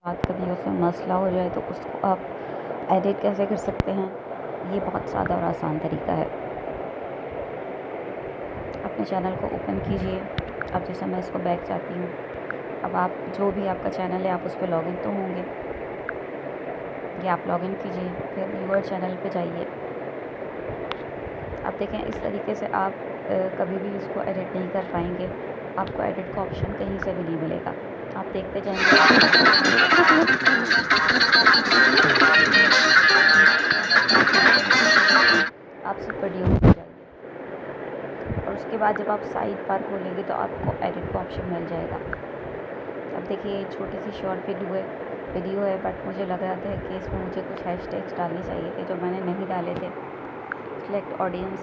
बात कभी उसमें मसला हो जाए तो उसको आप एडिट कैसे कर सकते हैं, ये बहुत सादा और आसान तरीका है। अपने चैनल को ओपन कीजिए। अब जैसे मैं इसको बैक जाती हूँ, अब आप जो भी आपका चैनल है आप उस पर लॉगिन तो होंगे, ये आप लॉगिन कीजिए, फिर व्यूअर चैनल पे जाइए। अब देखें इस तरीके से आप कभी भी इसको एडिट नहीं कर पाएंगे, आपको एडिट का ऑप्शन कहीं से भी नहीं मिलेगा। आप देखते जाएंगे आप सिर्फ वीडियो में जाइए और उसके बाद जब आप साइड बार खोलेंगे तो आपको एडिट का ऑप्शन मिल जाएगा। अब देखिए छोटी सी शॉर्ट वीडियो है, बट मुझे लग रहा था कि इसमें मुझे कुछ हैशटैग्स डालने चाहिए थे जो मैंने नहीं डाले थे। सिलेक्ट ऑडियंस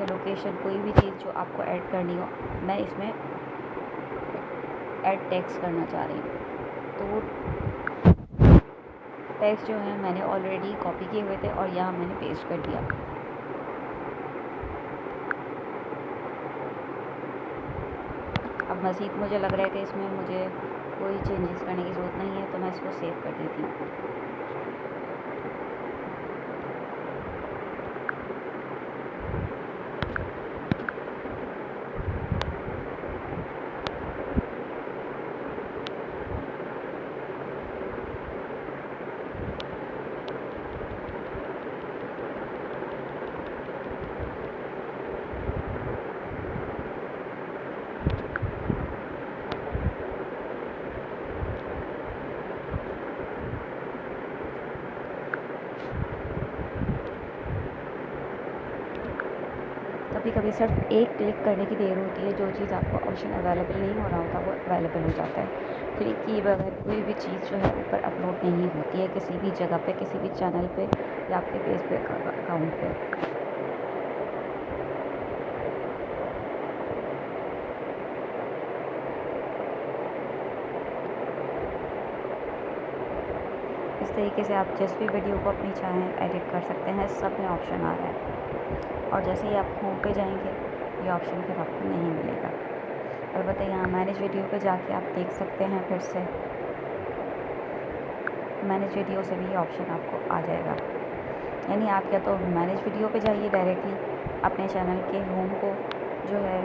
या लोकेशन, कोई भी चीज़ जो आपको ऐड करनी हो, मैं इसमें ऐड टैग्स करना चाह रही हूँ। तो वो टैग्स जो हैं मैंने ऑलरेडी कॉपी किए हुए थे और यहाँ मैंने पेस्ट कर दिया। अब मज़ीद मुझे लग रहा है कि इसमें मुझे कोई चेंजेस करने की ज़रूरत नहीं है, तो मैं इसको सेव कर देती हूँ। कभी कभी सिर्फ एक क्लिक करने की देर होती है, जो चीज़ आपको ऑप्शन अवेलेबल नहीं हो रहा होता वो अवेलेबल हो जाता है। क्लिक किए बगैर कोई भी चीज़ जो है ऊपर अपलोड नहीं होती है किसी भी जगह पे, किसी भी चैनल पे या आपके फेसबुक अकाउंट पे। इस तरीके से आप जिस भी वीडियो को अपनी चाहें एडिट कर सकते हैं, सब में ऑप्शन आ रहा है। और जैसे ही आप होम पे जाएंगे ये ऑप्शन फिर आपको नहीं मिलेगा। अलबत्ता यहाँ मैनेज वीडियो पे जाके आप देख सकते हैं, फिर से मैनेज वीडियो से भी ये ऑप्शन आपको आ जाएगा। यानी आप या तो मैनेज वीडियो पे जाइए डायरेक्टली, अपने चैनल के होम को जो है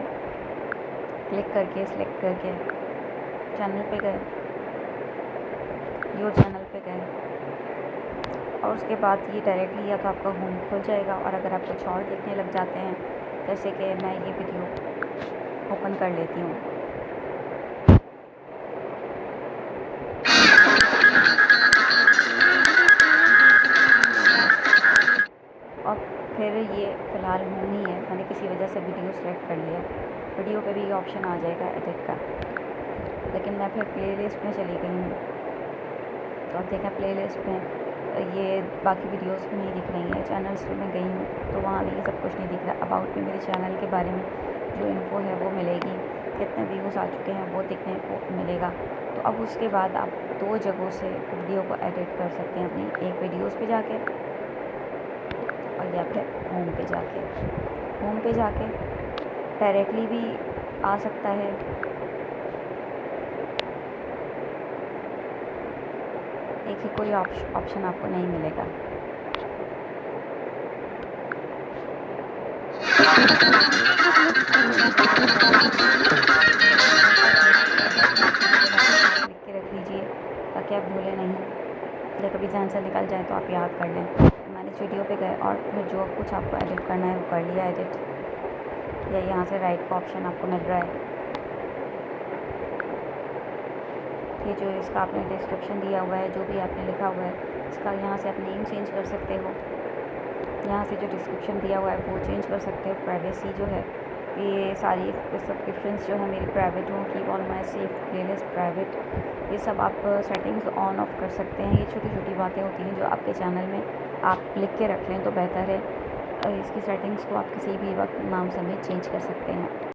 क्लिक करके सिलेक्ट करके चैनल पे गए, योर चैनल पे गए और उसके बाद ये डायरेक्टली या तो आपका होम खुल जाएगा। और अगर आप कुछ और देखने लग जाते हैं, जैसे कि मैं ये वीडियो ओपन कर लेती हूँ, और फिर ये फ़िलहाल होम ही है, मैंने किसी वजह से वीडियो सेलेक्ट कर लिया, वीडियो पे भी ये ऑप्शन आ जाएगा एडिट का। लेकिन मैं फिर प्लेलिस्ट में चली गई हूँ, तो देखें प्लेलिस्ट में ये बाकी वीडियोस भी नहीं दिख रही हैं। चैनल्स में गई हूँ तो वहाँ भी ये सब कुछ नहीं दिख रहा। अबाउट में मेरे चैनल के बारे में जो इन्फो है वो मिलेगी, कितने व्यूज़ आ चुके हैं वो दिखने को मिलेगा। तो अब उसके बाद आप दो जगहों से वीडियो को एडिट कर सकते हैं, अपनी एक वीडियोस पे जाके और या फिर होम पे जाके। होम पे जाके डायरेक्टली भी आ सकता है, एक ही कोई ऑप्शन आपको नहीं मिलेगा। लिख के रख लीजिए ताकि आप भूलें नहीं, या कभी ध्यान से निकल जाए तो आप याद कर लें। मैंने वीडियो पे गए और फिर जो कुछ आपको एडिट करना है वो कर लिया एडिट, या यहाँ से राइट का ऑप्शन आपको मिल रहा है। ये जो इसका आपने डिस्क्रिप्शन दिया हुआ है, जो भी आपने लिखा हुआ है, इसका यहाँ से आप नेम चेंज कर सकते हो, यहाँ से जो डिस्क्रिप्शन दिया हुआ है वो चेंज कर सकते हो। प्राइवेसी जो है, ये सारी सब्सक्रिप्शंस जो है मेरी प्राइवेट हों, keep all my save playlist private, ये सब आप सेटिंग्स ऑन ऑफ कर सकते हैं। ये छोटी छोटी बातें होती हैं जो आपके चैनल में आप लिख के रख लें तो बेहतर है। इसकी सेटिंग्स को आप किसी भी वक्त नाम समेत चेंज कर सकते हैं।